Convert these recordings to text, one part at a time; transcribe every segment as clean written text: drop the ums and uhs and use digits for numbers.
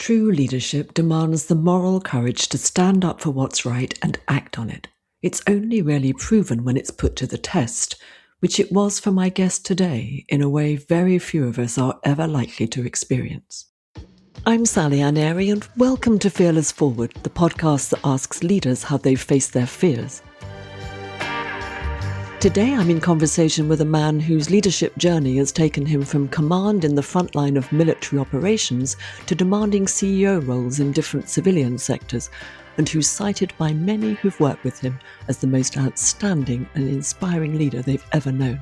True leadership demands the moral courage to stand up for what's right and act on it. It's only really proven when it's put to the test, which it was for my guest today in a way very few of us are ever likely to experience. I'm Sally Ann Airy, and welcome to Fearless Forward, the podcast that asks leaders how they've faced their fears. Today I'm in conversation with a man whose leadership journey has taken him from command in the front line of military operations to demanding CEO roles in different civilian sectors, and who's cited by many who've worked with him as the most outstanding and inspiring leader they've ever known.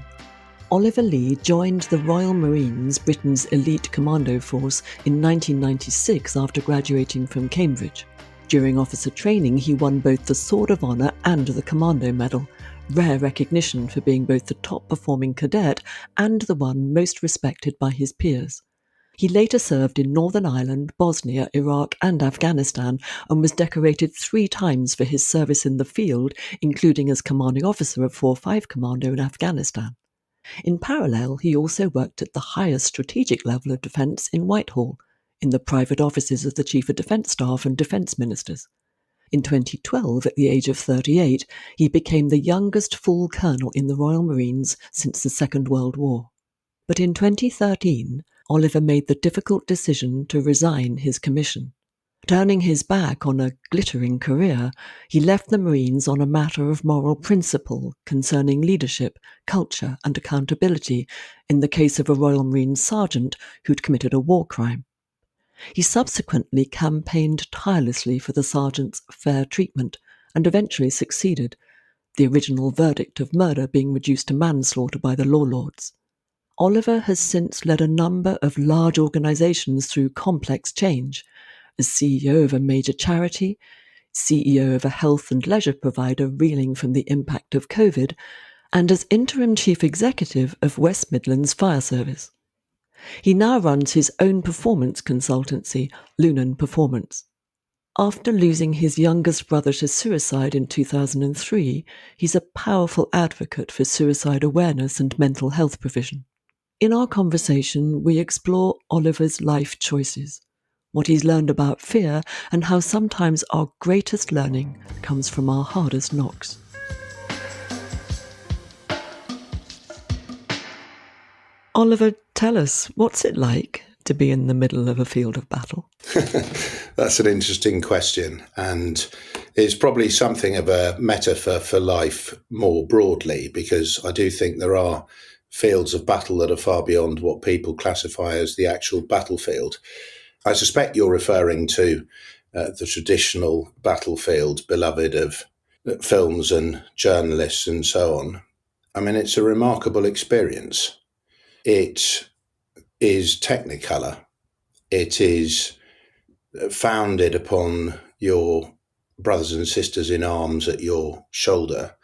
Oliver Lee joined the Royal Marines, Britain's elite commando force, in 1996 after graduating from Cambridge. During officer training, he won both the Sword of Honour and the Commando Medal, rare recognition for being both the top-performing cadet and the one most respected by his peers. He later served in Northern Ireland, Bosnia, Iraq and Afghanistan, and was decorated 3 times for his service in the field, including as commanding officer of 4-5 Commando in Afghanistan. In parallel, he also worked at the highest strategic level of defence in Whitehall, in the private offices of the Chief of Defence Staff and Defence Ministers. In 2012, at the age of 38, he became the youngest full colonel in the Royal Marines since the Second World War. But in 2013, Oliver made the difficult decision to resign his commission. Turning his back on a glittering career, he left the Marines on a matter of moral principle concerning leadership, culture and accountability in the case of a Royal Marines sergeant who'd committed a war crime. He subsequently campaigned tirelessly for the sergeant's fair treatment and eventually succeeded, the original verdict of murder being reduced to manslaughter by the law lords. Oliver has since led a number of large organisations through complex change, as CEO of a major charity, CEO of a health and leisure provider reeling from the impact of COVID, and as interim chief executive of West Midlands Fire Service. He now runs his own performance consultancy, Lunan Performance. After losing his youngest brother to suicide in 2003, he's a powerful advocate for suicide awareness and mental health provision. In our conversation, we explore Oliver's life choices, what he's learned about fear, and how sometimes our greatest learning comes from our hardest knocks. Oliver, tell us, what's it like to be in the middle of a field of battle? That's an interesting question, and it's probably something of a metaphor for life more broadly, because I do think there are fields of battle that are far beyond what people classify as the actual battlefield. I suspect you're referring to the traditional battlefield, beloved of films and journalists and so on. I mean, it's a remarkable experience. It is technicolor. It is founded upon your brothers and sisters in arms at your shoulder,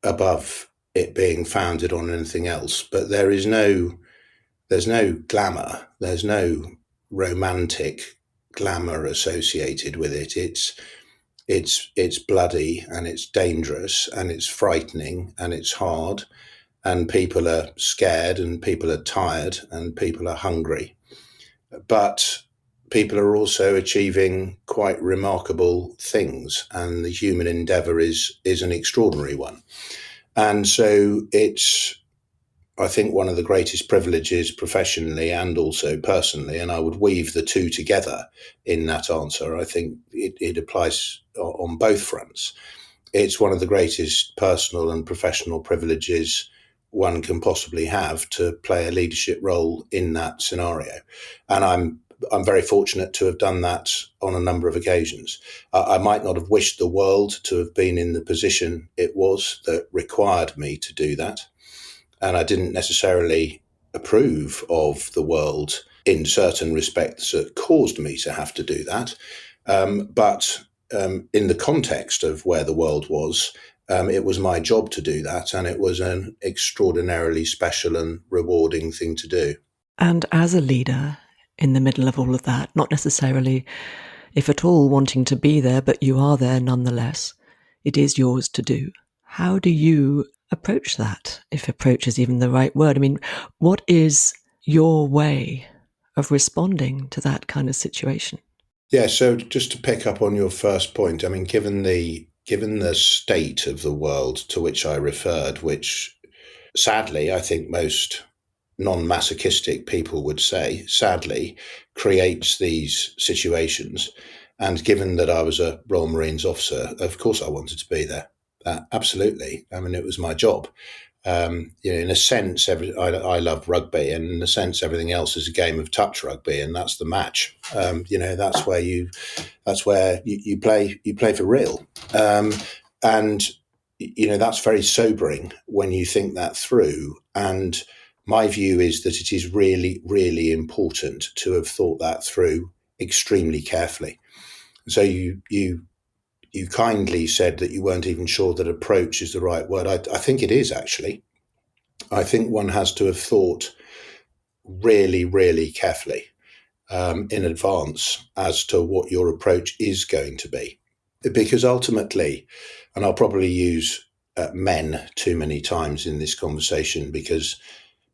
above it being founded on anything else. But there's no glamour. There's no romantic glamour associated with it. It's bloody and it's dangerous and it's frightening and it's hard. And people are scared and people are tired and people are hungry. But people are also achieving quite remarkable things, and the human endeavour is an extraordinary one. And so it's, I think, one of the greatest privileges professionally and also personally, and I would weave the two together in that answer. I think it applies on both fronts. It's one of the greatest personal and professional privileges one can possibly have to play a leadership role in that scenario. And I'm very fortunate to have done that on a number of occasions. I might not have wished the world to have been in the position it was that required me to do that. And I didn't necessarily approve of the world in certain respects that caused me to have to do that. But in the context of where the world was, it was my job to do that, and it was an extraordinarily special and rewarding thing to do. And as a leader in the middle of all of that, not necessarily, if at all, wanting to be there, but you are there nonetheless, it is yours to do. How do you approach that, if approach is even the right word? I mean, what is your way of responding to that kind of situation? Yeah, so just to pick up on your first point, I mean, given the state of the world to which I referred, which sadly I think most non-masochistic people would say, sadly, creates these situations. And given that I was a Royal Marines officer, of course I wanted to be there. Absolutely. I mean, it was my job. In a sense, I love rugby, and in a sense, everything else is a game of touch rugby, and that's the match. That's where you play for real, and that's very sobering when you think that through. And my view is that it is really, really important to have thought that through extremely carefully. So you kindly said that you weren't even sure that approach is the right word. I think it is, actually. I think one has to have thought really, really carefully in advance as to what your approach is going to be. Because ultimately, and I'll probably use men too many times in this conversation, because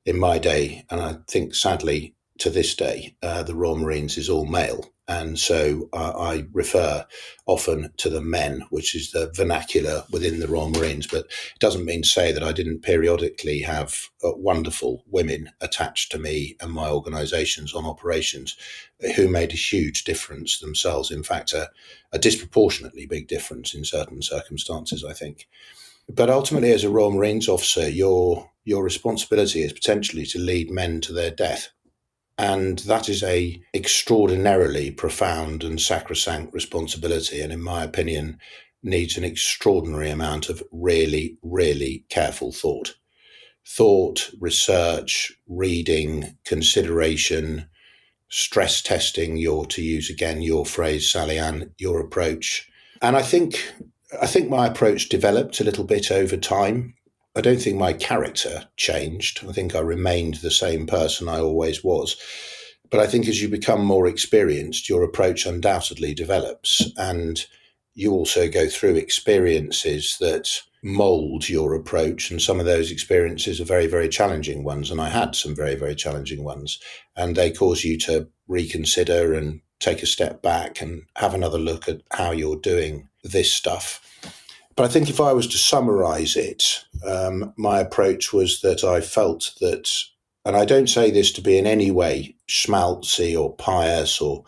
in my day, and I think sadly to this day, the Royal Marines is all male. And so I refer often to the men, which is the vernacular within the Royal Marines. But it doesn't mean to say that I didn't periodically have wonderful women attached to me and my organisations on operations who made a huge difference themselves. In fact, a disproportionately big difference in certain circumstances, I think. But ultimately, as a Royal Marines officer, your responsibility is potentially to lead men to their death. And that is a extraordinarily profound and sacrosanct responsibility, and in my opinion, needs an extraordinary amount of really, really careful thought, research, reading, consideration, stress testing, to use again your phrase, Sally Ann, your approach. And I think my approach developed a little bit over time. I don't think my character changed. I think I remained the same person I always was. But I think as you become more experienced, your approach undoubtedly develops. And you also go through experiences that mold your approach. And some of those experiences are very, very challenging ones. And I had some very, very challenging ones. And they cause you to reconsider and take a step back and have another look at how you're doing this stuff. But I think if I was to summarize it, my approach was that I felt that, and I don't say this to be in any way schmaltzy or pious or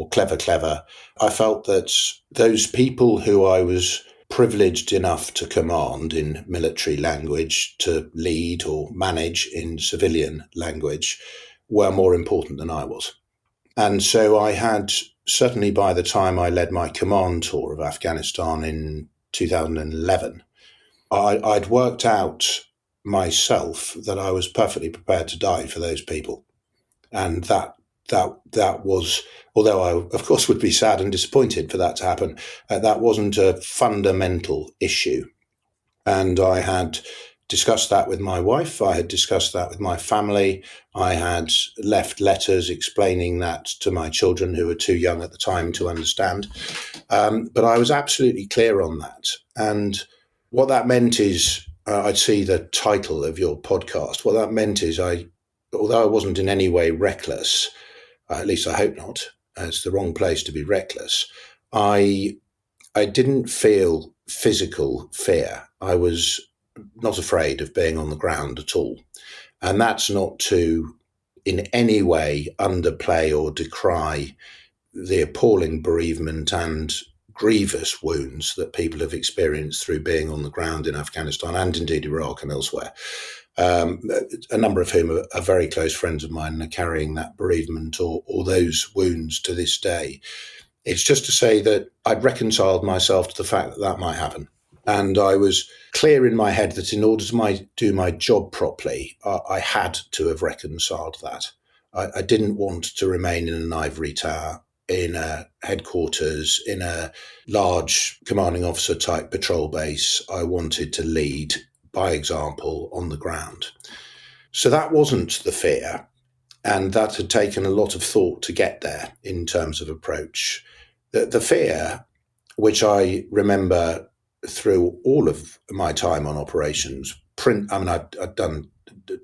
clever. I felt that those people who I was privileged enough to command in military language, to lead or manage in civilian language, were more important than I was. And so I had, certainly by the time I led my command tour of Afghanistan in 2011, I'd worked out myself that I was perfectly prepared to die for those people. And that was, although I, of course, would be sad and disappointed for that to happen, that wasn't a fundamental issue. And I had discussed that with my wife. I had discussed that with my family. I had left letters explaining that to my children, who were too young at the time to understand. But I was absolutely clear on that. And what that meant is, I'd see the title of your podcast. What that meant is, although I wasn't in any way reckless, at least I hope not, it's the wrong place to be reckless, I didn't feel physical fear. I was not afraid of being on the ground at all. And that's not to in any way underplay or decry the appalling bereavement and grievous wounds that people have experienced through being on the ground in Afghanistan and indeed Iraq and elsewhere. A number of whom are very close friends of mine and are carrying that bereavement or those wounds to this day. It's just to say that I'd reconciled myself to the fact that that might happen. And I was clear in my head that in order to do my job properly, I had to have reconciled that. I didn't want to remain in an ivory tower, in a headquarters, in a large commanding officer type patrol base. I wanted to lead by example on the ground. So that wasn't the fear. And that had taken a lot of thought to get there in terms of approach. The fear, which I remember through all of my time on operations, I'd done,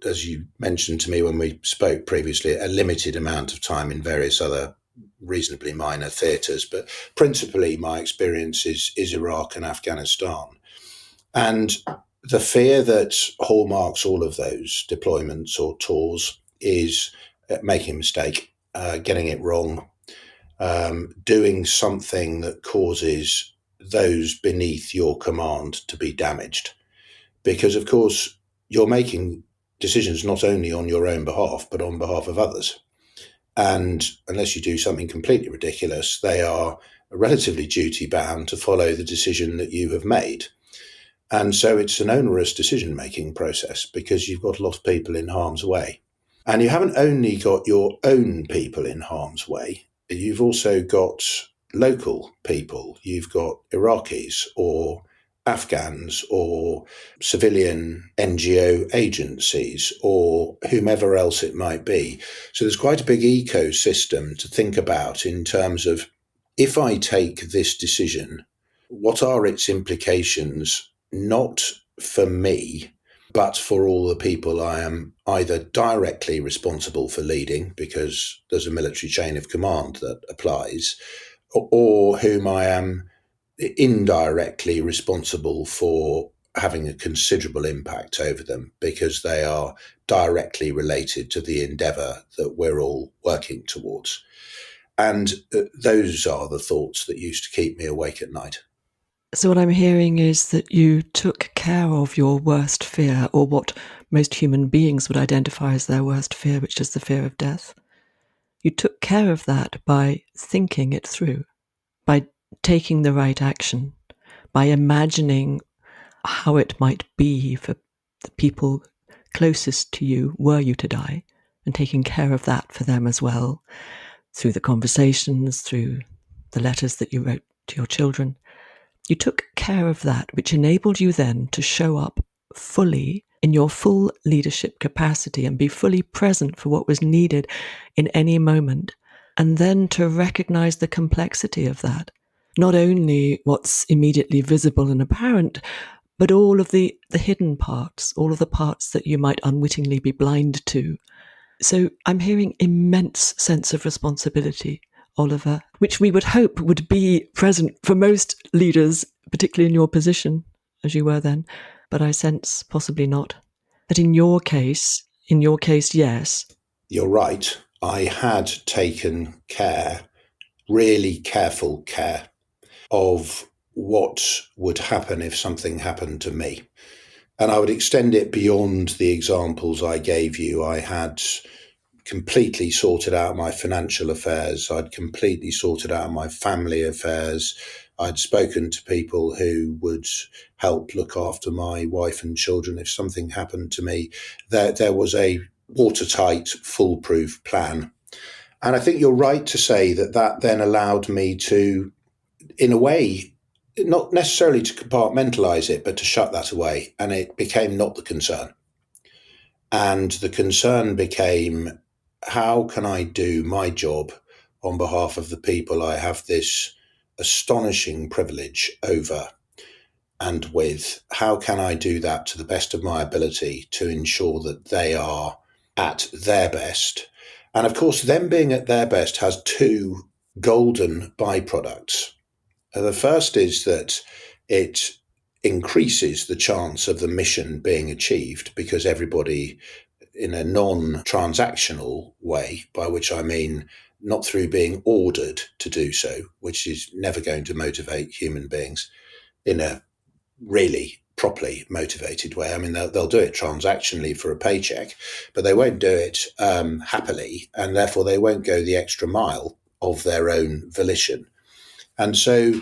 as you mentioned to me when we spoke previously, a limited amount of time in various other reasonably minor theatres, but principally my experience is Iraq and Afghanistan. And the fear that hallmarks all of those deployments or tours is making a mistake, getting it wrong, doing something that causes those beneath your command to be damaged. Because, of course, you're making decisions not only on your own behalf, but on behalf of others. And unless you do something completely ridiculous, they are relatively duty bound to follow the decision that you have made. And so it's an onerous decision-making process because you've got a lot of people in harm's way. And you haven't only got your own people in harm's way, you've also got local people. You've got Iraqis or Afghans or civilian NGO agencies or whomever else it might be. So there's quite a big ecosystem to think about in terms of, if I take this decision, what are its implications, not for me, but for all the people I am either directly responsible for leading, because there's a military chain of command that applies, or whom I am indirectly responsible for having a considerable impact over them, because they are directly related to the endeavour that we're all working towards. And those are the thoughts that used to keep me awake at night. So what I'm hearing is that you took care of your worst fear, or what most human beings would identify as their worst fear, which is the fear of death. You took care of that by thinking it through, by taking the right action, by imagining how it might be for the people closest to you were you to die, and taking care of that for them as well, through the conversations, through the letters that you wrote to your children. You took care of that, which enabled you then to show up fully in your full leadership capacity and be fully present for what was needed in any moment, and then to recognize the complexity of that. Not only what's immediately visible and apparent, but all of the hidden parts, all of the parts that you might unwittingly be blind to. So I'm hearing immense sense of responsibility, Oliver, which we would hope would be present for most leaders, particularly in your position, as you were then. But I sense possibly not. That in your case, yes. You're right. I had taken care, really careful care, of what would happen if something happened to me. And I would extend it beyond the examples I gave you. I had completely sorted out my financial affairs. I'd completely sorted out my family affairs. I'd spoken to people who would help look after my wife and children if something happened to me. There was a watertight, foolproof plan. And I think you're right to say that then allowed me to, in a way, not necessarily to compartmentalize it, but to shut that away. And it became not the concern. And the concern became, how can I do my job on behalf of the people I have this astonishing privilege over and with? How can I do that to the best of my ability to ensure that they are at their best? And of course, them being at their best has two golden byproducts. The first is that it increases the chance of the mission being achieved, because everybody, in a non-transactional way, by which I mean not through being ordered to do so, which is never going to motivate human beings in a really properly motivated way. I mean, they'll do it transactionally for a paycheck, but they won't do it happily, and therefore they won't go the extra mile of their own volition. And so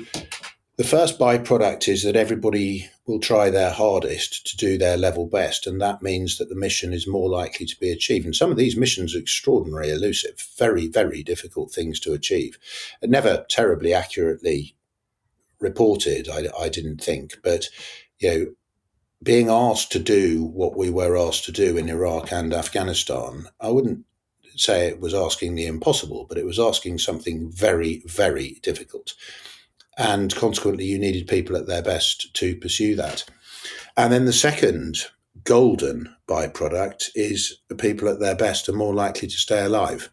the first byproduct is that everybody will try their hardest to do their level best, and that means that the mission is more likely to be achieved. And some of these missions are extraordinarily elusive, very, very difficult things to achieve, and never terribly accurately reported, I didn't think. But, being asked to do what we were asked to do in Iraq and Afghanistan, I wouldn't say it was asking the impossible, but it was asking something very, very difficult. And consequently, you needed people at their best to pursue that. And then the second golden byproduct is the people at their best are more likely to stay alive.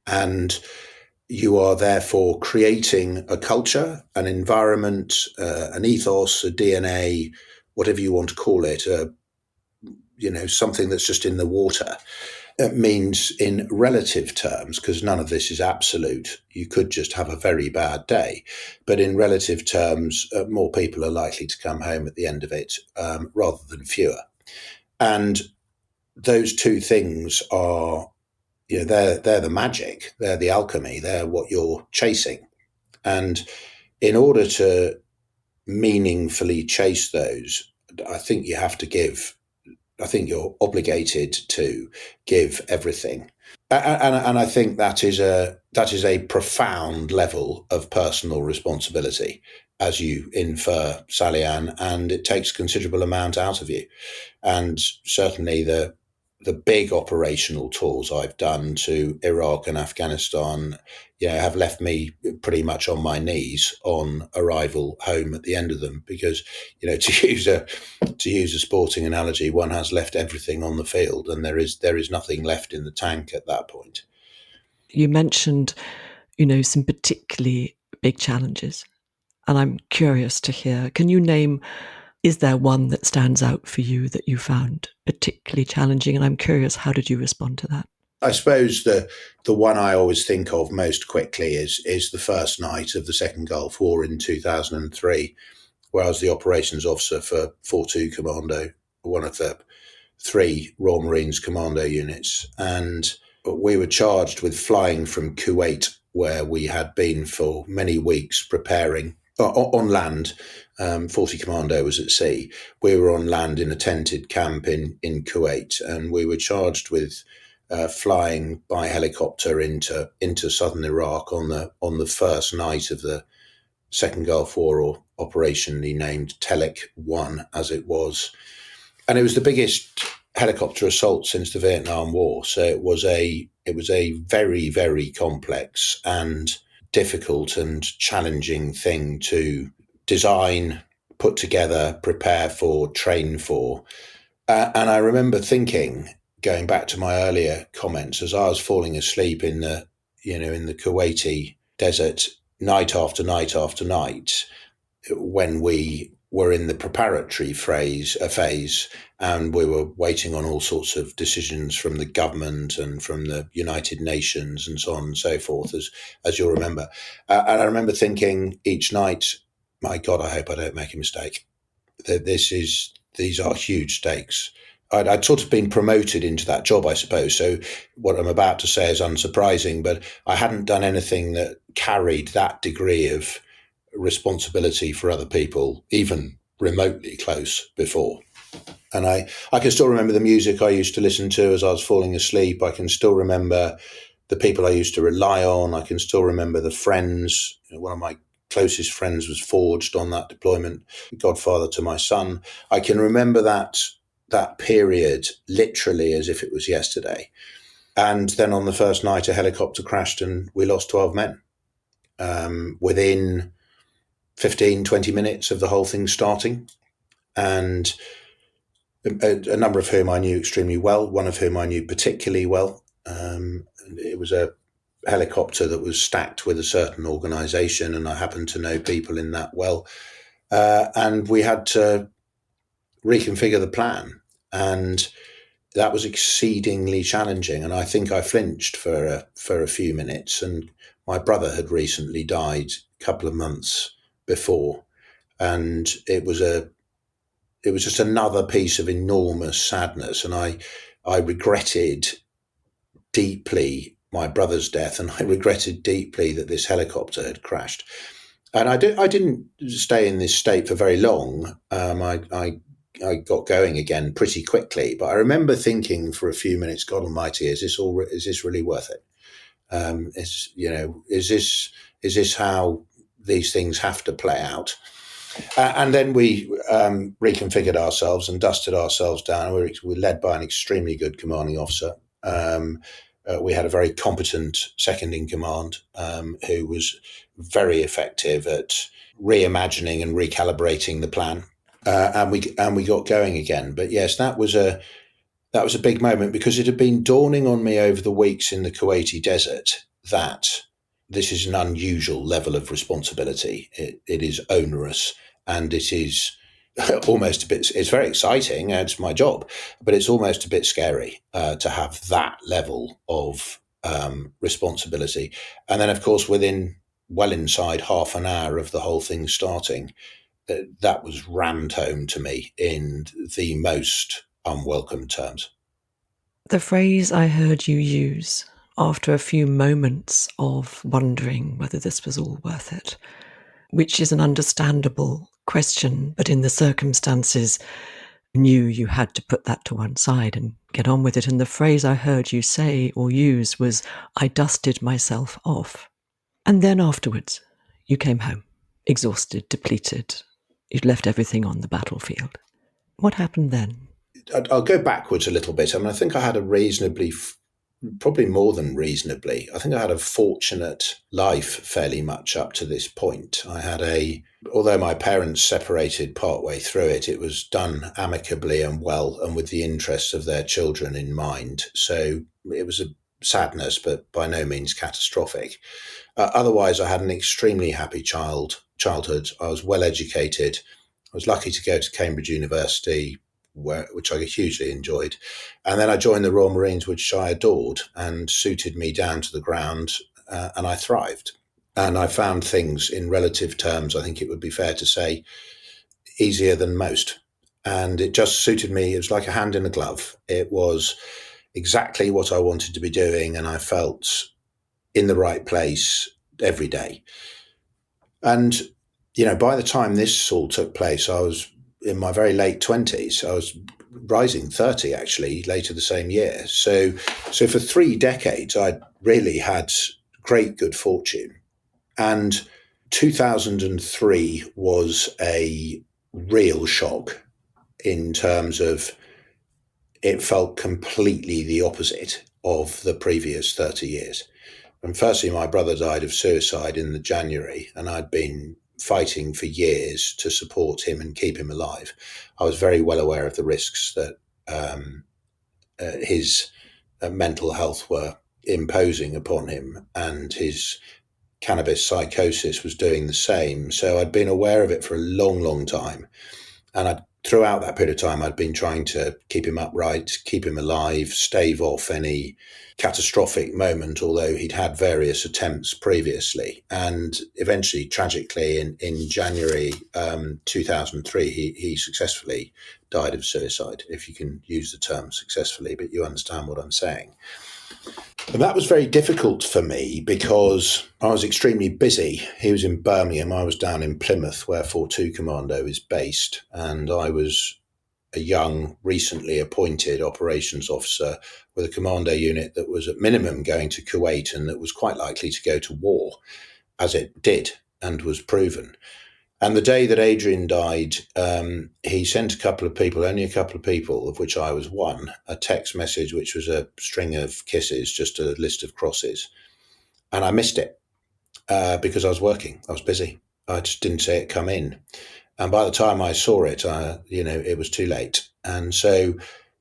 And you are therefore creating a culture, an environment, an ethos, a DNA, whatever you want to call it, something that's just in the water. It means in relative terms, because none of this is absolute, you could just have a very bad day. But in relative terms, more people are likely to come home at the end of it rather than fewer. And those two things are, they're the magic, they're the alchemy, they're what you're chasing. And in order to meaningfully chase those, I think you're obligated to give everything. And I think that is a profound level of personal responsibility, as you infer, Sally Ann, and it takes a considerable amount out of you. And certainly the big operational tours I've done to Iraq and Afghanistan, have left me pretty much on my knees on arrival home at the end of them, because, to use a sporting analogy, one has left everything on the field, and there is nothing left in the tank at that point. You mentioned, some particularly big challenges, and I'm curious to hear, can you name, is there one that stands out for you that you found particularly challenging? And I'm curious, how did you respond to that? I suppose the one I always think of most quickly is the first night of the Second Gulf War in 2003, where I was the operations officer for 4-2 Commando, one of the 3 Royal Marines Commando units. And we were charged with flying from Kuwait, where we had been for many weeks preparing on land. 40 Commando was at sea. We were on land in a tented camp in Kuwait, and we were charged with flying by helicopter into southern Iraq on the first night of the Second Gulf War, or operationally named Telic 1 as it was. And it was the biggest helicopter assault since the Vietnam War. So it was a very, very complex and difficult and challenging thing to design, put together, prepare for, train for. And I remember thinking, going back to my earlier comments, as I was falling asleep in the Kuwaiti desert night after night after night, when we were in the preparatory phase, and we were waiting on all sorts of decisions from the government and from the United Nations and so on and so forth, as you'll remember. And I remember thinking each night, my God, I hope I don't make a mistake. These are huge stakes. I'd sort of been promoted into that job, I suppose. So what I'm about to say is unsurprising, but I hadn't done anything that carried that degree of responsibility for other people, even remotely close, before. And I can still remember the music I used to listen to as I was falling asleep. I can still remember the people I used to rely on. I can still remember the friends. One of my closest friends was forged on that deployment, godfather to my son. I can remember that period literally as if it was yesterday. And then on the first night, a helicopter crashed and we lost 12 men within 15, 20 minutes of the whole thing starting. And a number of whom I knew extremely well, one of whom I knew particularly well. It was a helicopter that was stacked with a certain organisation, and I happened to know people in that well. And we had to reconfigure the plan. And that was exceedingly challenging. And I think I flinched for a few minutes. And my brother had recently died a couple of months before. And it was just another piece of enormous sadness. And I regretted deeply my brother's death. And I regretted deeply that this helicopter had crashed. And I didn't stay in this state for very long. I got going again pretty quickly, but I remember thinking for a few minutes, God Almighty, is this really worth it? Is this how these things have to play out? And then we reconfigured ourselves and dusted ourselves down. We were led by an extremely good commanding officer. We had a very competent second in command who was very effective at reimagining and recalibrating the plan. And we got going again. But yes, that was a big moment, because it had been dawning on me over the weeks in the Kuwaiti desert that this is an unusual level of responsibility. It is onerous, and it is almost a bit, it's very exciting. It's my job, but it's almost a bit scary to have that level of responsibility. And then, of course, within well inside half an hour of the whole thing starting, that was rammed home to me in the most unwelcome terms. The phrase I heard you use after a few moments of wondering whether this was all worth it, which is an understandable question, but in the circumstances, knew you had to put that to one side and get on with it. And the phrase I heard you say or use was, I dusted myself off. And then afterwards, you came home, exhausted, depleted. You'd left everything on the battlefield. What happened then? I'll go backwards a little bit. I mean, I think I had a reasonably, probably more than reasonably, I think I had a fortunate life fairly much up to this point. I had although my parents separated partway through it, it was done amicably and well and with the interests of their children in mind. So it was a sadness, but by no means catastrophic. Otherwise, I had an extremely happy childhood. I was well educated. I was lucky to go to Cambridge University, which I hugely enjoyed. And then I joined the Royal Marines, which I adored and suited me down to the ground, and I thrived. And I found things in relative terms, I think it would be fair to say, easier than most. And it just suited me. It was like a hand in a glove. It was exactly what I wanted to be doing, and I felt in the right place every day. And, by the time this all took place, I was in my very late 20s. I was rising 30, actually, later the same year. So for 3 decades, I'd really had great good fortune. And 2003 was a real shock in terms of it felt completely the opposite of the previous 30 years. And firstly, my brother died of suicide in the January, and I'd been fighting for years to support him and keep him alive. I was very well aware of the risks that his mental health were imposing upon him, and his cannabis psychosis was doing the same. So I'd been aware of it for a long, long time. And throughout that period of time, I'd been trying to keep him upright, keep him alive, stave off any catastrophic moment, although he'd had various attempts previously. And eventually, tragically, in January 2003, he successfully died of suicide, if you can use the term successfully, but you understand what I'm saying. And that was very difficult for me because I was extremely busy. He was in Birmingham. I was down in Plymouth, where 4-2 Commando is based. And I was a young, recently appointed operations officer with a commando unit that was at minimum going to Kuwait and that was quite likely to go to war, as it did and was proven. And the day that Adrian died, he sent only a couple of people, of which I was one, a text message, which was a string of kisses, just a list of crosses. And I missed it because I was working. I was busy. I just didn't see it come in. And by the time I saw it, it was too late. And so,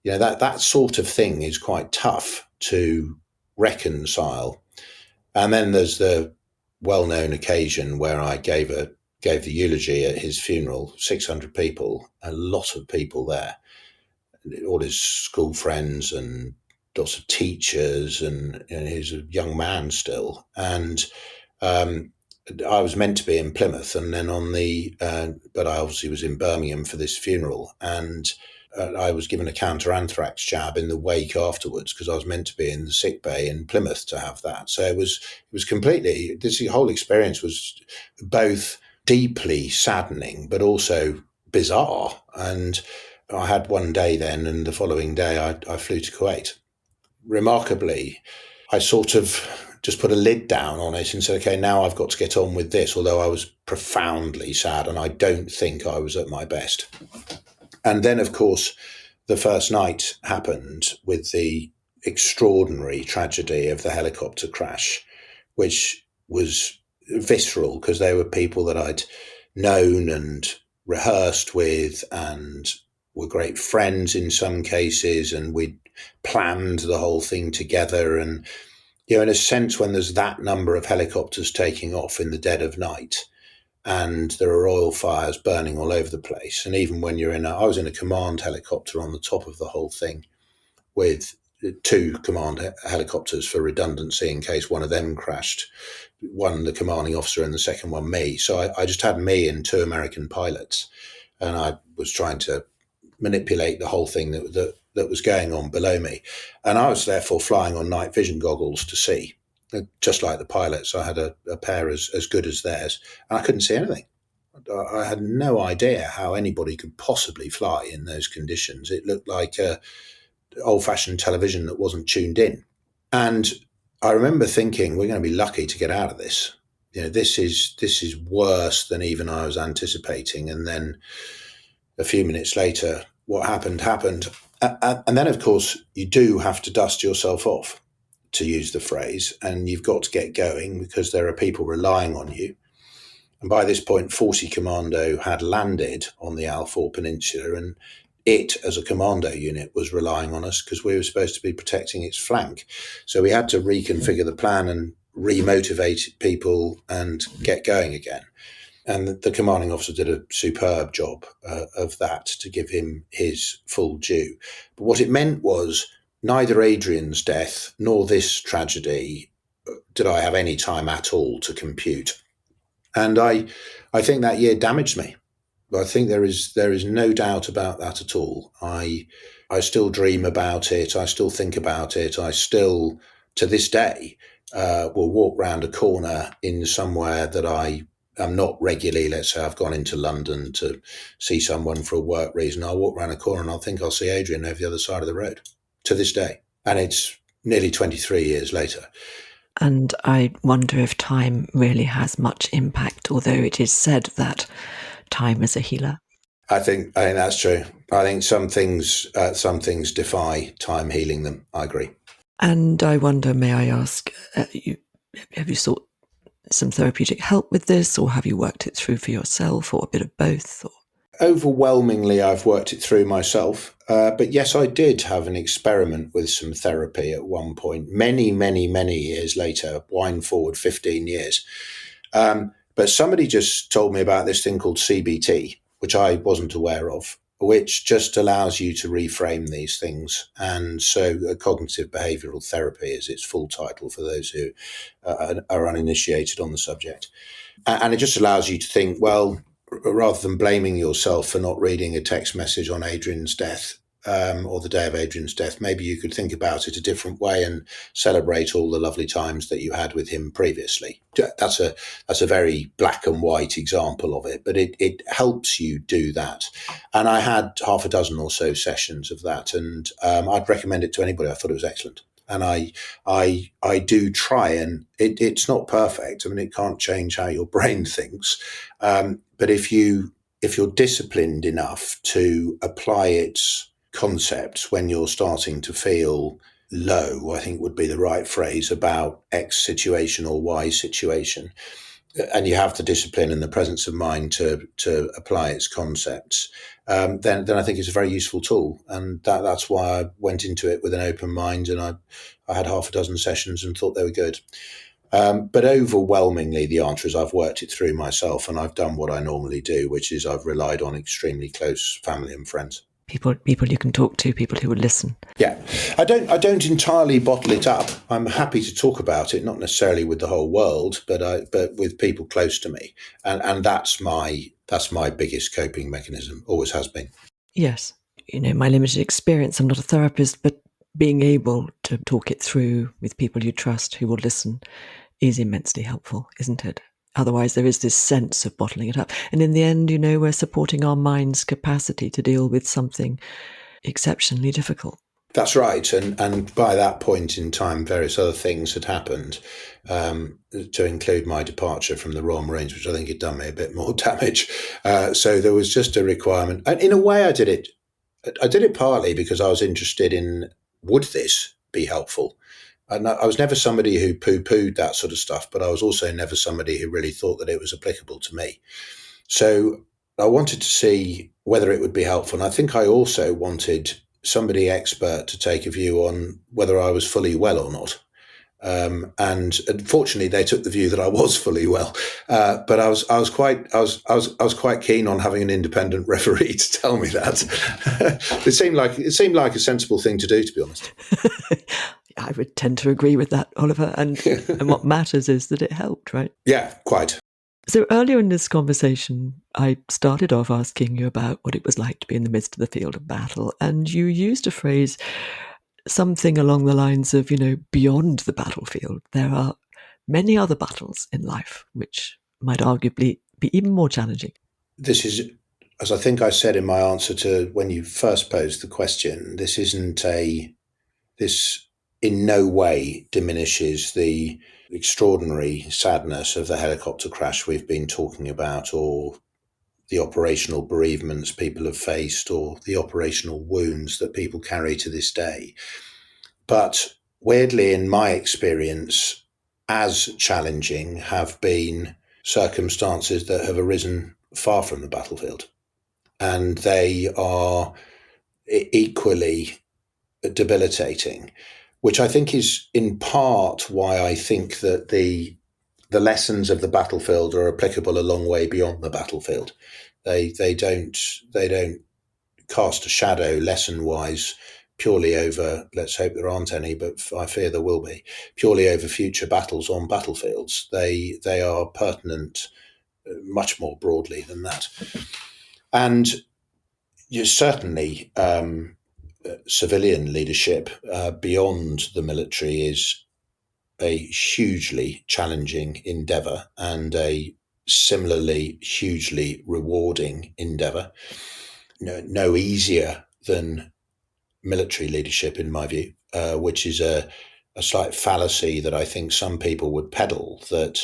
that sort of thing is quite tough to reconcile. And then there's the well-known occasion where I gave the eulogy at his funeral, 600 people, a lot of people there, all his school friends and lots of teachers, and he's a young man still. And I was meant to be in Plymouth, and then but I obviously was in Birmingham for this funeral, and I was given a counter-anthrax jab in the wake afterwards because I was meant to be in the sick bay in Plymouth to have that. So it was completely, this whole experience was both deeply saddening, but also bizarre. And I had one day then, and the following day I flew to Kuwait. Remarkably, I sort of just put a lid down on it and said, okay, now I've got to get on with this, although I was profoundly sad and I don't think I was at my best. And then, of course, the first night happened with the extraordinary tragedy of the helicopter crash, which was visceral because they were people that I'd known and rehearsed with and were great friends in some cases, and we'd planned the whole thing together. And in a sense, when there's that number of helicopters taking off in the dead of night, and there are oil fires burning all over the place, and even when I was in a command helicopter on the top of the whole thing with two command helicopters for redundancy in case one of them crashed, one the commanding officer and the second one me. So I just had me and two American pilots, and I was trying to manipulate the whole thing that was going on below me. And I was therefore flying on night vision goggles to see, just like the pilots. I had a pair as good as theirs, and I couldn't see anything. I had no idea how anybody could possibly fly in those conditions. It looked like old-fashioned television that wasn't tuned in. And I remember thinking, we're going to be lucky to get out of this. This is worse than even I was anticipating. And then a few minutes later, what happened. And then, of course, you do have to dust yourself off, to use the phrase, and you've got to get going because there are people relying on you. And by this point, 40 Commando had landed on the Al Four Peninsula, and it, as a commando unit, was relying on us because we were supposed to be protecting its flank. So we had to reconfigure the plan and remotivate people and get going again. And the commanding officer did a superb job of that, to give him his full due. But what it meant was neither Adrian's death nor this tragedy did I have any time at all to compute. And I think that year damaged me. I think there is no doubt about that at all. I still dream about it. I still think about it. I still, to this day, will walk round a corner in somewhere that I am not regularly. Let's say I've gone into London to see someone for a work reason. I'll walk around a corner and I'll think I'll see Adrian over the other side of the road, to this day. And it's nearly 23 years later. And I wonder if time really has much impact, although it is said that time is a healer. I think that's true. I think some things defy time healing them. I agree. And I wonder, may I ask, have you sought some therapeutic help with this, or have you worked it through for yourself, or a bit of both? Or? Overwhelmingly, I've worked it through myself. But yes, I did have an experiment with some therapy at one point, many, many, many years later, wind forward 15 years. But somebody just told me about this thing called CBT, which I wasn't aware of, which just allows you to reframe these things. And so cognitive behavioral therapy is its full title for those who are uninitiated on the subject. And it just allows you to think, well, rather than blaming yourself for not reading a text message on Adrian's death or the day of Adrian's death, maybe you could think about it a different way and celebrate all the lovely times that you had with him previously. That's a very black and white example of it, but it helps you do that. And I had half a dozen or so sessions of that, and I'd recommend it to anybody. I thought it was excellent. And I do try, and it's not perfect. I mean, it can't change how your brain thinks. But if you're disciplined enough to apply its concepts when you're starting to feel low, I think would be the right phrase, about X situation or Y situation, and you have the discipline and the presence of mind to apply its concepts, then I think it's a very useful tool. And that's why I went into it with an open mind, and I had half a dozen sessions and thought they were good. But overwhelmingly, the answer is I've worked it through myself, and I've done what I normally do, which is I've relied on extremely close family and friends. People you can talk to, people who would listen. Yeah, I don't entirely bottle it up. I'm happy to talk about it, not necessarily with the whole world, but with people close to me, and that's my biggest coping mechanism. Always has been. Yes, my limited experience. I'm not a therapist, but being able to talk it through with people you trust who will listen is immensely helpful, isn't it? Otherwise, there is this sense of bottling it up. And in the end, we're supporting our mind's capacity to deal with something exceptionally difficult. That's right. And by that point in time, various other things had happened, to include my departure from the Royal Marines, which I think had done me a bit more damage. So there was just a requirement. And in a way, I did it partly because I was interested in, would this be helpful? And I was never somebody who poo-pooed that sort of stuff, but I was also never somebody who really thought that it was applicable to me. So I wanted to see whether it would be helpful. And I think I also wanted somebody expert to take a view on whether I was fully well or not. And unfortunately, they took the view that I was fully well. But I was quite keen on having an independent referee to tell me that. It seemed like a sensible thing to do, to be honest. I would tend to agree with that, Oliver. And what matters is that it helped, right? Yeah, quite. So earlier in this conversation, I started off asking you about what it was like to be in the midst of the field of battle, and you used a phrase, something along the lines of, beyond the battlefield, there are many other battles in life which might arguably be even more challenging. This is, as I think I said in my answer to when you first posed the question, this in no way diminishes the extraordinary sadness of the helicopter crash we've been talking about, or the operational bereavements people have faced, or the operational wounds that people carry to this day. But weirdly, in my experience, as challenging have been circumstances that have arisen far from the battlefield. And they are equally debilitating, which I think is in part why I think that the lessons of the battlefield are applicable a long way beyond the battlefield. They don't cast a shadow lesson wise purely over, let's hope there aren't any, but I fear there will be, purely over future battles on battlefields. They are pertinent much more broadly than that. And certainly civilian leadership beyond the military is a hugely challenging endeavour and a similarly hugely rewarding endeavour. No easier than military leadership, in my view, which is a slight fallacy that I think some people would peddle, that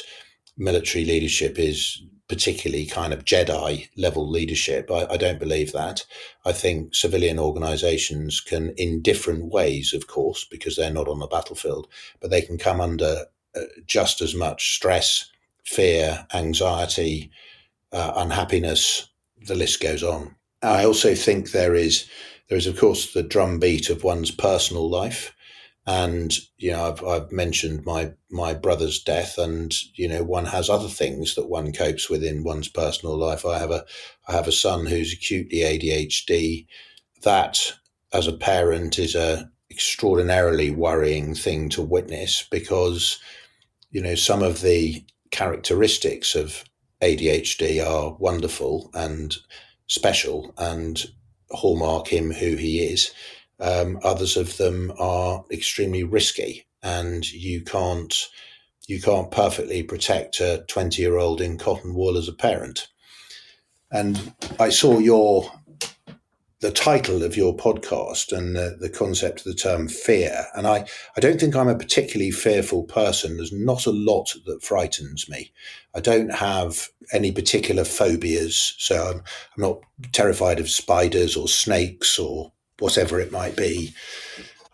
military leadership is particularly kind of Jedi level leadership. I don't believe that. I think civilian organizations can, in different ways, of course, because they're not on the battlefield, but they can come under just as much stress, fear, anxiety, unhappiness. The list goes on. I also think there is, of course, the drumbeat of one's personal life. And, I've mentioned my brother's death, and, one has other things that one copes with in one's personal life. I have a son who's acutely ADHD. That, as a parent, is a extraordinarily worrying thing to witness, because, some of the characteristics of ADHD are wonderful and special and hallmark him who he is. Others of them are extremely risky, and you can't perfectly protect a 20-year-old in cotton wool as a parent. And I saw the title of your podcast and the concept of the term fear. And I don't think I'm a particularly fearful person. There's not a lot that frightens me. I don't have any particular phobias. So I'm not terrified of spiders or snakes or whatever it might be.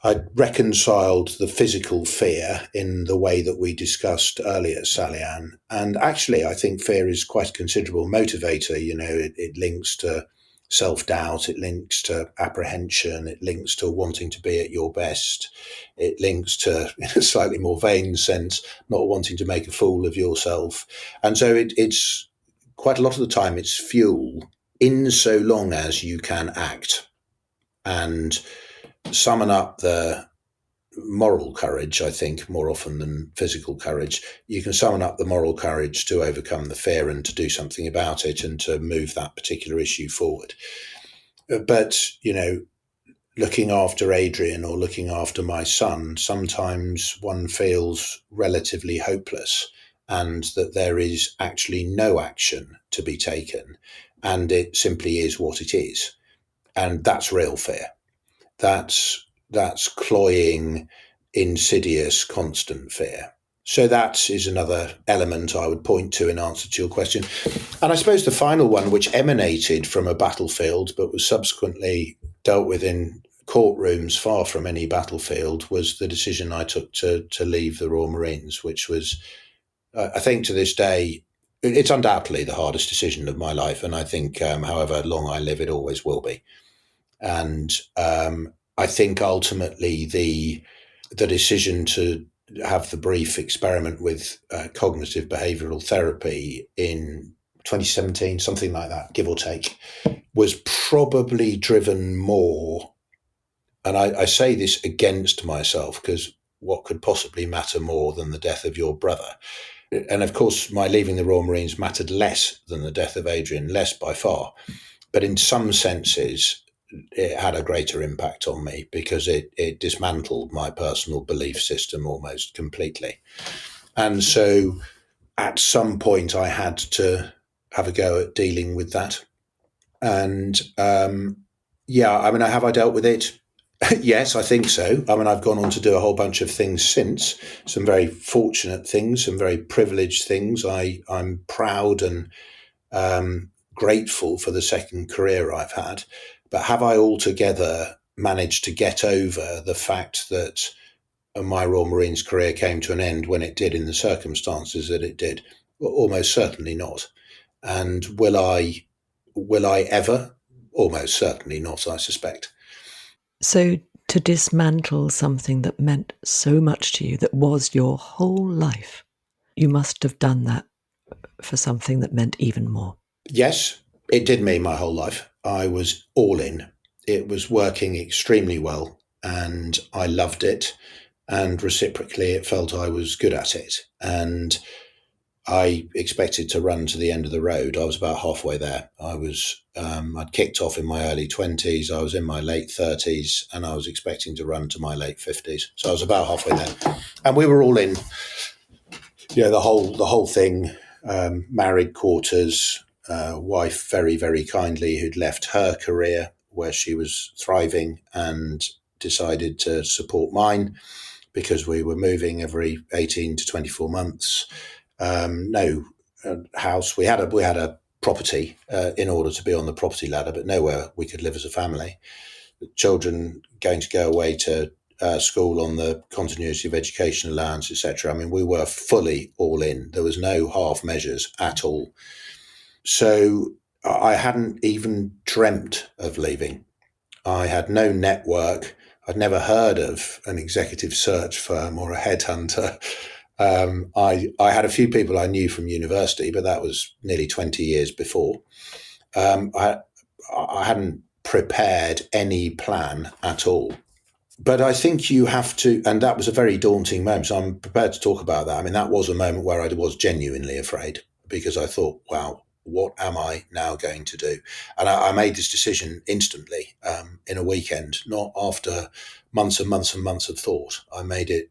I reconciled the physical fear in the way that we discussed earlier, Sally-Anne. And actually, I think fear is quite a considerable motivator. It links to self-doubt, it links to apprehension, it links to wanting to be at your best, it links to, in a slightly more vain sense, not wanting to make a fool of yourself. And so it's quite a lot of the time it's fuel, in so long as you can act and summon up the moral courage. I think more often than physical courage, you can summon up the moral courage to overcome the fear and to do something about it and to move that particular issue forward. But, looking after Adrian or looking after my son, sometimes one feels relatively hopeless and that there is actually no action to be taken, and it simply is what it is. And that's real fear. That's cloying, insidious, constant fear. So that is another element I would point to in answer to your question. And I suppose the final one, which emanated from a battlefield but was subsequently dealt with in courtrooms far from any battlefield, was the decision I took to leave the Royal Marines, which was, I think to this day, it's undoubtedly the hardest decision of my life. And I think however long I live, it always will be. And I think ultimately the decision to have the brief experiment with cognitive behavioural therapy in 2017, something like that, give or take, was probably driven more, and I say this against myself, because what could possibly matter more than the death of your brother? And of course, my leaving the Royal Marines mattered less than the death of Adrian, less by far. But in some senses, it had a greater impact on me because it dismantled my personal belief system almost completely. And so at some point I had to have a go at dealing with that. And have I dealt with it? Yes, I think so. I mean, I've gone on to do a whole bunch of things since, some very fortunate things, some very privileged things. I'm proud and grateful for the second career I've had. But have I altogether managed to get over the fact that my Royal Marines career came to an end when it did in the circumstances that it did? Well, almost certainly not. And will I ever? Almost certainly not, I suspect. So to dismantle something that meant so much to you, that was your whole life, you must have done that for something that meant even more. Yes, it did mean my whole life. I was all in. It was working extremely well and I loved it. And reciprocally, it felt I was good at it. And I expected to run to the end of the road. I was about halfway there. I'd kicked off in my early 20s. I was in my late 30s and I was expecting to run to my late 50s. So I was about halfway there. And we were all in, the whole thing, married quarters, wife very, very kindly who'd left her career where she was thriving and decided to support mine because we were moving every 18 to 24 months. No house. We had a property in order to be on the property ladder, but nowhere we could live as a family. The children going to go away to school on the continuity of education allowance, etc. I mean, we were fully all in. There was no half measures at all. So I hadn't even dreamt of leaving. I had no network. I'd never heard of an executive search firm or a headhunter. I had a few people I knew from university, but that was nearly 20 years before. I hadn't prepared any plan at all. But I think you have to, and that was a very daunting moment. So I'm prepared to talk about that. I mean, that was a moment where I was genuinely afraid because I thought, wow, what am I now going to do? And I made this decision instantly in a weekend, not after months and months and months of thought. I made it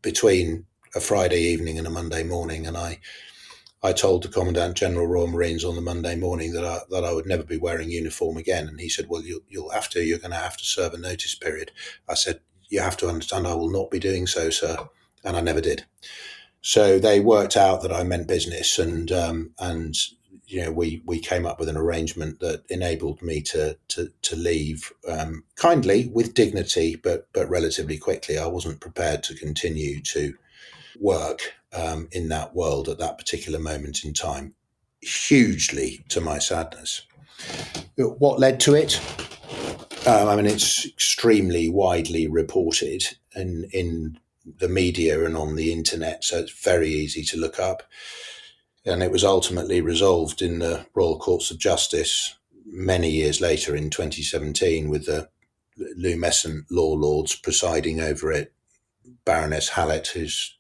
between a Friday evening and a Monday morning. And I told the Commandant General Royal Marines on the Monday morning that I would never be wearing uniform again. And he said, well, you're going to have to serve a notice period. I said, you have to understand I will not be doing so, sir. And I never did. So they worked out that I meant business and we came up with an arrangement that enabled me to leave kindly with dignity, but relatively quickly. I wasn't prepared to continue to work in that world at that particular moment in time, hugely to my sadness. What led to it? It's extremely widely reported in the media and on the internet, so it's very easy to look up. And it was ultimately resolved in the Royal Courts of Justice many years later in 2017 with the Lumescent law lords presiding over it, Baroness Hallett, who's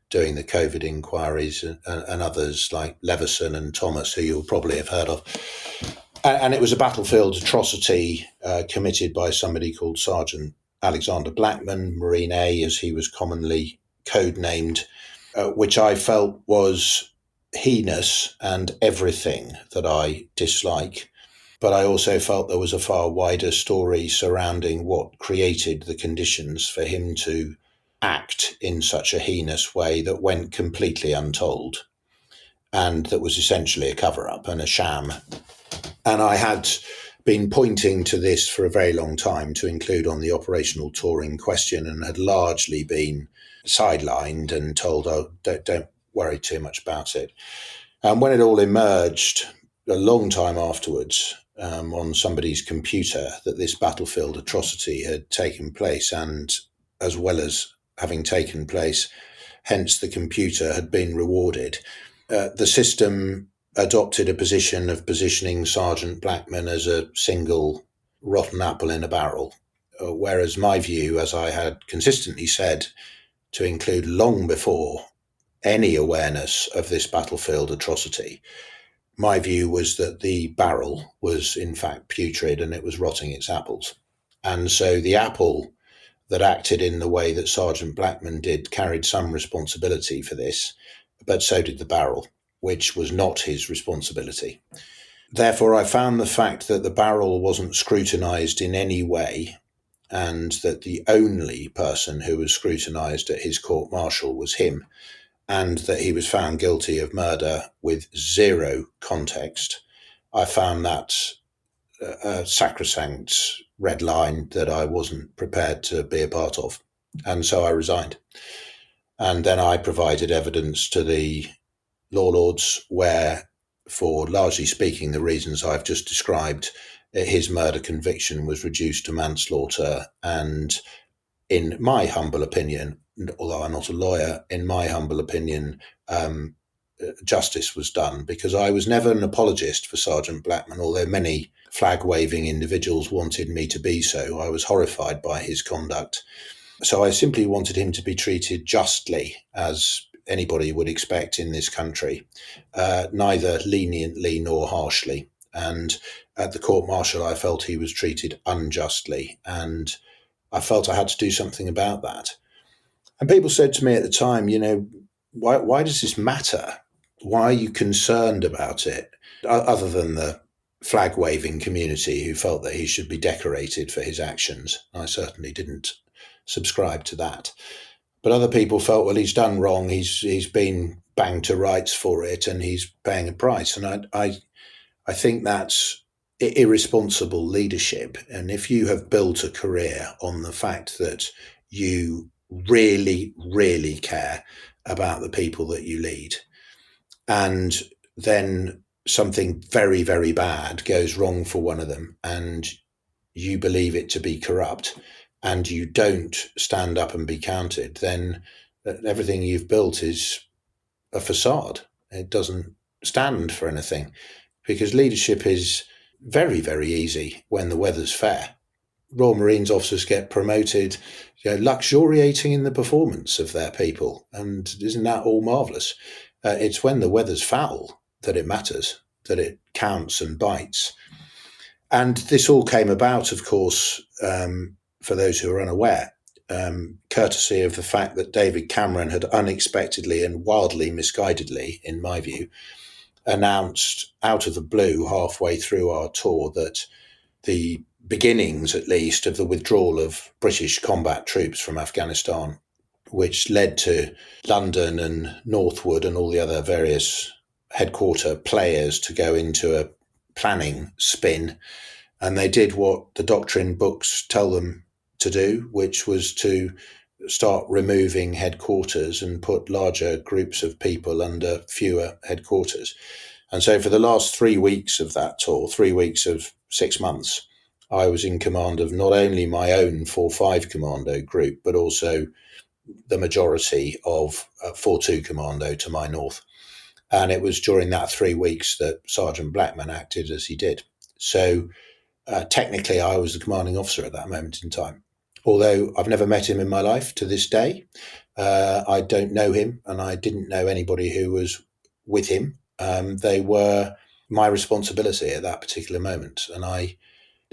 doing the COVID inquiries, and others like Leveson and Thomas, who you'll probably have heard of. And it was a battlefield atrocity committed by somebody called Sergeant Alexander Blackman, Marine A, as he was commonly codenamed, which I felt was heinous and everything that I dislike. But I also felt there was a far wider story surrounding what created the conditions for him to act in such a heinous way that went completely untold and that was essentially a cover-up and a sham. And I had been pointing to this for a very long time to include on the operational tour in question and had largely been sidelined and told, oh, don't worry too much about it. And when it all emerged a long time afterwards on somebody's computer that this battlefield atrocity had taken place, and as well as having taken place. Hence, the computer had been rewarded. The system adopted a position of positioning Sergeant Blackman as a single rotten apple in a barrel, whereas my view, as I had consistently said, to include long before any awareness of this battlefield atrocity, my view was that the barrel was in fact putrid and it was rotting its apples. And so the apple that acted in the way that Sergeant Blackman did carried some responsibility for this, but so did the barrel, which was not his responsibility. Therefore, I found the fact that the barrel wasn't scrutinised in any way, and that the only person who was scrutinised at his court-martial was him, and that he was found guilty of murder with zero context. I found that a sacrosanct red line that I wasn't prepared to be a part of. And so I resigned. And then I provided evidence to the law lords where, for largely speaking the reasons I've just described, his murder conviction was reduced to manslaughter. And in my humble opinion, although I'm not a lawyer, in my humble opinion, justice was done, because I was never an apologist for Sergeant Blackman, although many flag-waving individuals wanted me to be so. I was horrified by his conduct. So I simply wanted him to be treated justly, as anybody would expect in this country, neither leniently nor harshly. And at the court-martial, I felt he was treated unjustly, and I felt I had to do something about that. And people said to me at the time, why does this matter? Why are you concerned about it? Other than the flag-waving community who felt that he should be decorated for his actions. I certainly didn't subscribe to that. But other people felt, well, he's done wrong. He's been banged to rights for it, and he's paying a price. And I think that's irresponsible leadership. And if you have built a career on the fact that you really, really care about the people that you lead, and then something very, very bad goes wrong for one of them, and you believe it to be corrupt, and you don't stand up and be counted, then everything you've built is a facade. It doesn't stand for anything, because leadership is very, very easy when the weather's fair. Royal Marines officers get promoted, luxuriating in the performance of their people. And isn't that all marvellous? It's when the weather's foul that it matters, that it counts and bites. And this all came about, of course, for those who are unaware, courtesy of the fact that David Cameron had unexpectedly and wildly misguidedly, in my view, announced out of the blue halfway through our tour that the beginnings, at least, of the withdrawal of British combat troops from Afghanistan, which led to London and Northwood and all the other various headquarter players to go into a planning spin. And they did what the doctrine books tell them to do, which was to start removing headquarters and put larger groups of people under fewer headquarters. And so for the last 3 weeks of that tour, 3 weeks of 6 months, I was in command of not only my own 4-5 Commando group, but also the majority of 4-2 Commando to my north. And it was during that 3 weeks that Sergeant Blackman acted as he did. So technically, I was the commanding officer at that moment in time. Although I've never met him in my life to this day. I don't know him, and I didn't know anybody who was with him. They were my responsibility at that particular moment. And I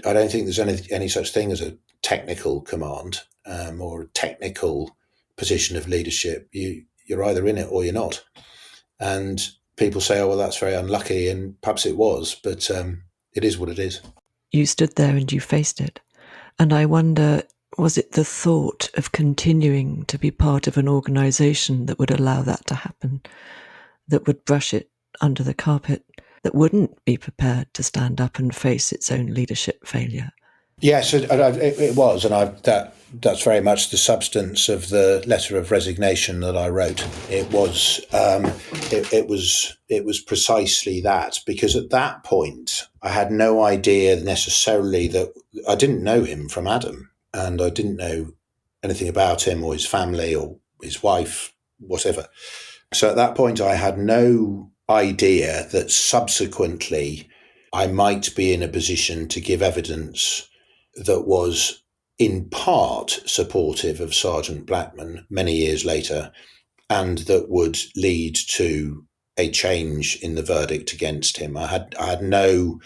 don't think there's any such thing as a technical command or a technical position of leadership. You're either in it or you're not. And people say, oh, well, that's very unlucky. And perhaps it was, but it is what it is. You stood there and you faced it. And I wonder, was it the thought of continuing to be part of an organisation that would allow that to happen, that would brush it under the carpet, that wouldn't be prepared to stand up and face its own leadership failure? Yes, it was, and that's very much the substance of the letter of resignation that I wrote. It was precisely that, because at that point I had no idea necessarily that I didn't know him from Adam, and I didn't know anything about him or his family or his wife, whatever. So at that point, I had no idea that subsequently I might be in a position to give evidence that was in part supportive of Sergeant Blackman many years later, and that would lead to a change in the verdict against him. I had no,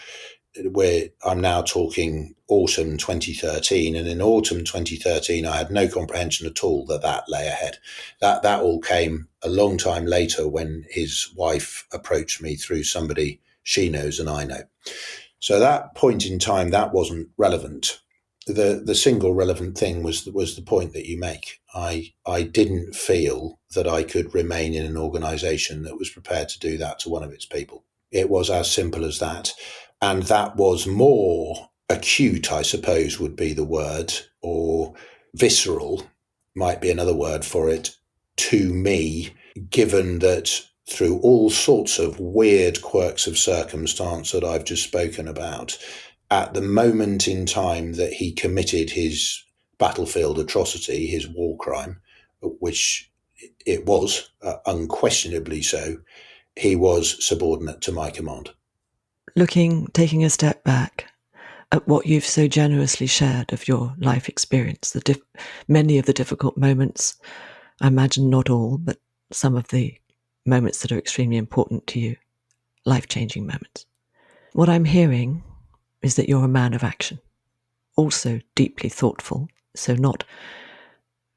where I'm now talking autumn 2013, and in autumn 2013 I had no comprehension at all that lay ahead. That all came a long time later when his wife approached me through somebody she knows and I know. So that point in time, that wasn't relevant. The single relevant thing was the point that you make. I didn't feel that I could remain in an organisation that was prepared to do that to one of its people. It was as simple as that. And that was more acute, I suppose, would be the word, or visceral might be another word for it, to me, given that through all sorts of weird quirks of circumstance that I've just spoken about, at the moment in time that he committed his battlefield atrocity, his war crime, which it was unquestionably so, he was subordinate to my command. Taking a step back at what you've so generously shared of your life experience, many of the difficult moments, I imagine not all, but some of the moments that are extremely important to you, life-changing moments. What I'm hearing is that you're a man of action, also deeply thoughtful, so not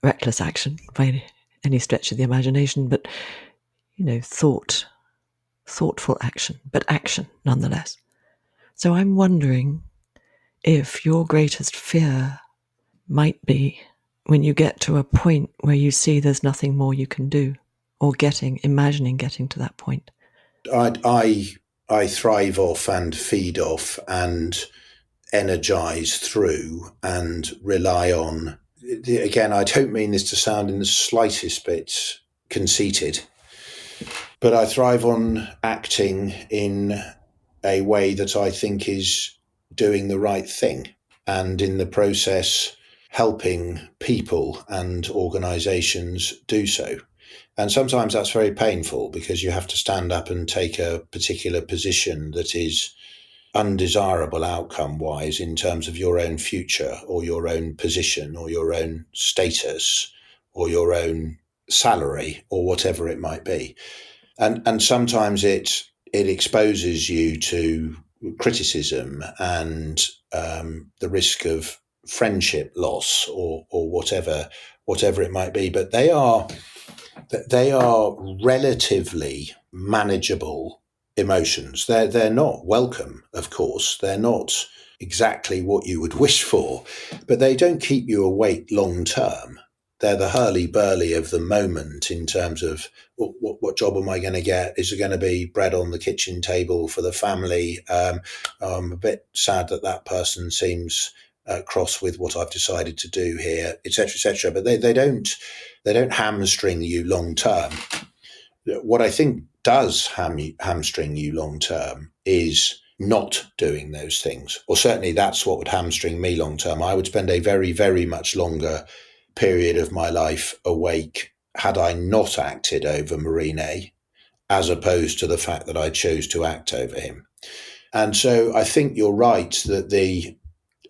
reckless action by any stretch of the imagination, but, thoughtful action, but action nonetheless. So I'm wondering if your greatest fear might be when you get to a point where you see there's nothing more you can do, or imagining getting to that point. I thrive off and feed off and energize through and rely on. Again, I don't mean this to sound in the slightest bit conceited, but I thrive on acting in a way that I think is doing the right thing, and in the process helping people and organizations do so. And sometimes that's very painful because you have to stand up and take a particular position that is undesirable outcome-wise in terms of your own future or your own position or your own status or your own salary or whatever it might be. And sometimes it exposes you to criticism and the risk of friendship loss or whatever it might be. But they are relatively manageable emotions. They're not welcome, of course. They're not exactly what you would wish for, but they don't keep you awake long term. They're the hurly-burly of the moment in terms of what job am I going to get? Is there going to be bread on the kitchen table for the family? I'm a bit sad that person seems cross with what I've decided to do here, etc., etc. But they don't hamstring you long term. What I think does hamstring you long term is not doing those things, or certainly that's what would hamstring me long term. I would spend a very, very much longer period of my life awake had I not acted over Marine, as opposed to the fact that I chose to act over him. And so I think you're right that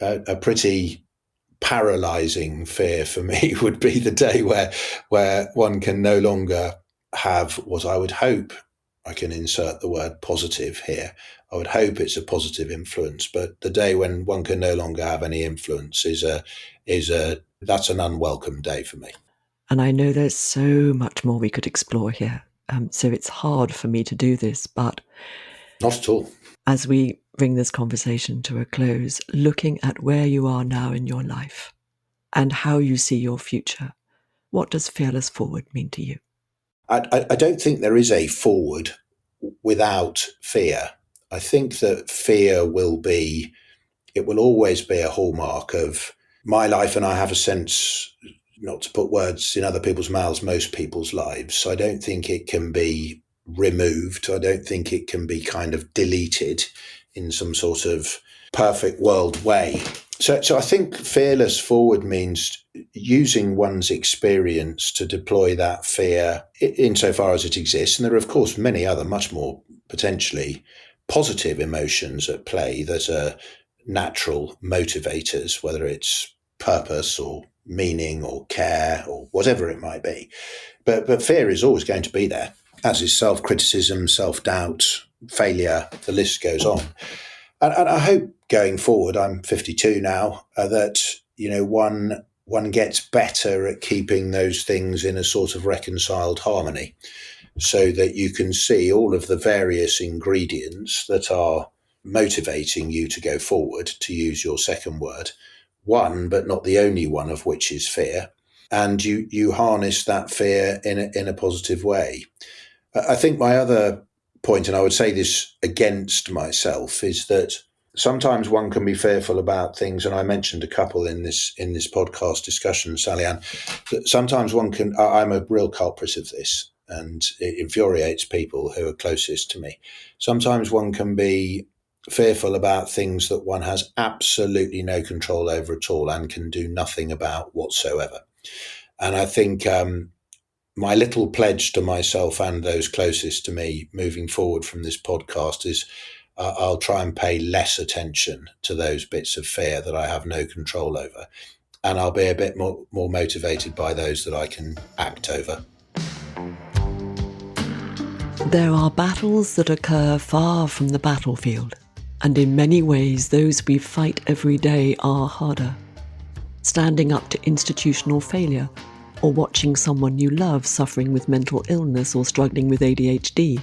a pretty paralyzing fear for me would be the day where one can no longer have what I would hope, I can insert the word positive here, I would hope it's a positive influence, but the day when one can no longer have any influence that's an unwelcome day for me. And I know there's so much more we could explore here. So it's hard for me to do this, but not at all. As we bring this conversation to a close, looking at where you are now in your life and how you see your future, what does Fearless Forward mean to you? I don't think there is a forward without fear. I think that fear will always be a hallmark of my life, and I have a sense, not to put words in other people's mouths, most people's lives. I don't think it can be removed. I don't think it can be kind of deleted in some sort of perfect world way. So I think fearless forward means using one's experience to deploy that fear insofar as it exists. And there are, of course, many other much more potentially positive emotions at play that are natural motivators, whether it's purpose or meaning or care or whatever it might be. But fear is always going to be there, as is self-criticism, self-doubt, failure, the list goes on. And I hope going forward, I'm 52 now, that, one gets better at keeping those things in a sort of reconciled harmony, so that you can see all of the various ingredients that are motivating you to go forward, to use your second word, one, but not the only one of which is fear. And you harness that fear in a positive way. I think my other point, and I would say this against myself, is that sometimes one can be fearful about things, and I mentioned a couple in this podcast discussion, Sally-Ann, that sometimes one can, I'm a real culprit of this, and it infuriates people who are closest to me. Sometimes one can be fearful about things that one has absolutely no control over at all and can do nothing about whatsoever. And I think my little pledge to myself and those closest to me moving forward from this podcast is I'll try and pay less attention to those bits of fear that I have no control over. And I'll be a bit more motivated by those that I can act over. There are battles that occur far from the battlefield, and in many ways those we fight every day are harder. Standing up to institutional failure, or watching someone you love suffering with mental illness or struggling with ADHD.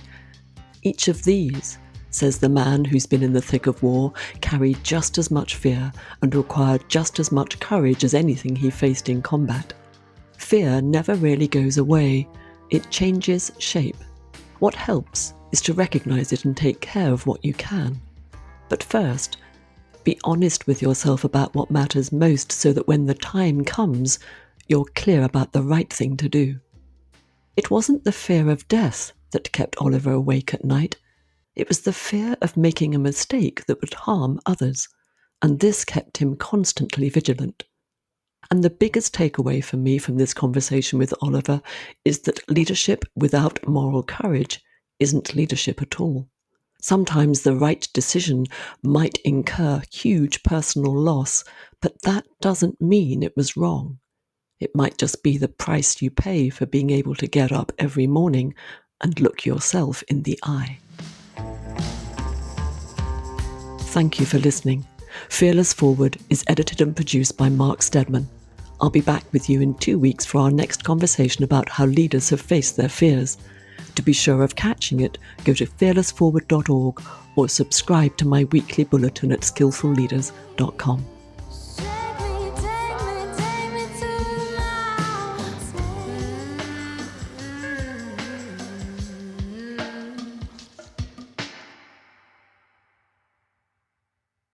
Each of these, says the man who's been in the thick of war, carried just as much fear and required just as much courage as anything he faced in combat. Fear never really goes away. It changes shape. What helps is to recognize it and take care of what you can. But first, be honest with yourself about what matters most, so that when the time comes, you're clear about the right thing to do. It wasn't the fear of death that kept Oliver awake at night. It was the fear of making a mistake that would harm others, and this kept him constantly vigilant. And the biggest takeaway for me from this conversation with Oliver is that leadership without moral courage isn't leadership at all. Sometimes the right decision might incur huge personal loss, but that doesn't mean it was wrong. It might just be the price you pay for being able to get up every morning and look yourself in the eye. Thank you for listening. Fearless Forward is edited and produced by Mark Steadman. I'll be back with you in 2 weeks for our next conversation about how leaders have faced their fears. To be sure of catching it, go to fearlessforward.org or subscribe to my weekly bulletin at skillfulleaders.com.